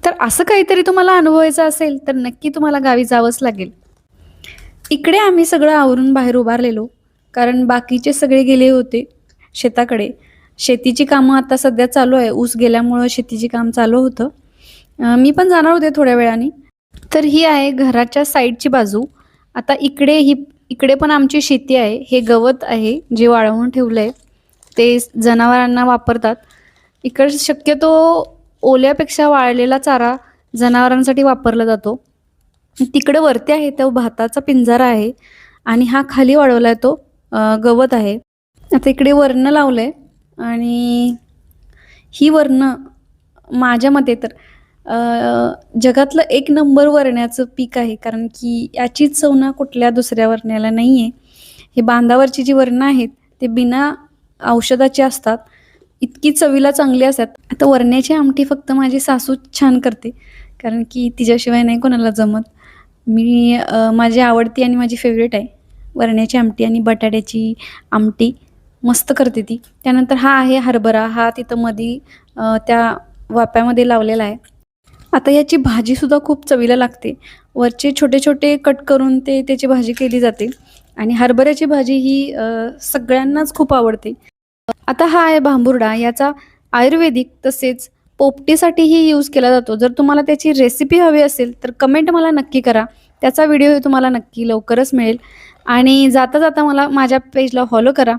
तर असं काहीतरी तुम्हाला अनुभवायचं असेल तर नक्की तुम्हाला गावी जावंच लागेल. इकडे आम्ही सगळं आवरून बाहेर उभारलेलो, कारण बाकीचे सगळे गेले होते शेताकडे. शेतीची कामं आता सध्या चालू आहे. ऊस गेल्यामुळं शेतीची काम चालू होतं. मी पण जाणार होते थोड्या वेळाने. तर ही आहे घराच्या साईडची बाजू. आता इकडे पण आमची शेती आहे. हे गवत आहे जे वाळवून ठेवलंय. ते जनावरांना वापरतात. इकडे शक्यतो ओल्यापेक्षा वाळलेला चारा जनावरांसाठी वापरला जातो. तिकडे वरती आहे तो भाताचा पिंजरा आहे आणि हा खाली वाळवलाय तो गवत आहे. आता इकडे वरणं लावलंय आणि ही वरणं माझ्या मते तर जगातलं एक नंबर वरण्याचं पीक आहे. कारण की याची चव ना कुठल्या दुसऱ्या वरण्याला नाही आहे. हे बांधावरची जी वरणं आहेत ते बिना औषधाची असतात. इतकी चवीला चांगली असतात. आता वरण्याची आमटी फक्त माझी सासू छान करते. कारण की तिच्याशिवाय नाही कोणाला जमत. माझी आवडती आणि माझी फेव्हरेट आहे वरण्याची आमटी आणि बटाट्याची आमटी मस्त करते ती. त्यानंतर हा आहे हरभरा. हा तिथं मधी त्या वाप्यामध्ये लावलेला आहे. आता याची भाजीसुद्धा खूप चवीला लागते. वरचे छोटे-छोटे कट करून त्याची भाजी केली जाते आणि हरभऱ्याची भाजी ही सगळ्यांनाच खूप आवडते. आता हा आहे भांबुर्डा. याचा आयुर्वेदिक तसेच पोपटीसाठीही यूज केला जातो. जर तुम्हाला त्याची रेसिपी हवी असेल तर कमेंट मला नक्की करा. त्याचा व्हिडिओ तुम्हाला नक्की लवकरच मिळेल आणि जाता-जाता मला माझ्या पेजला फॉलो करा.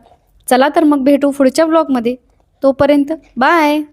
चला तर मग भेटू पुढच्या व्लॉगमध्ये. तोपर्यंत बाय.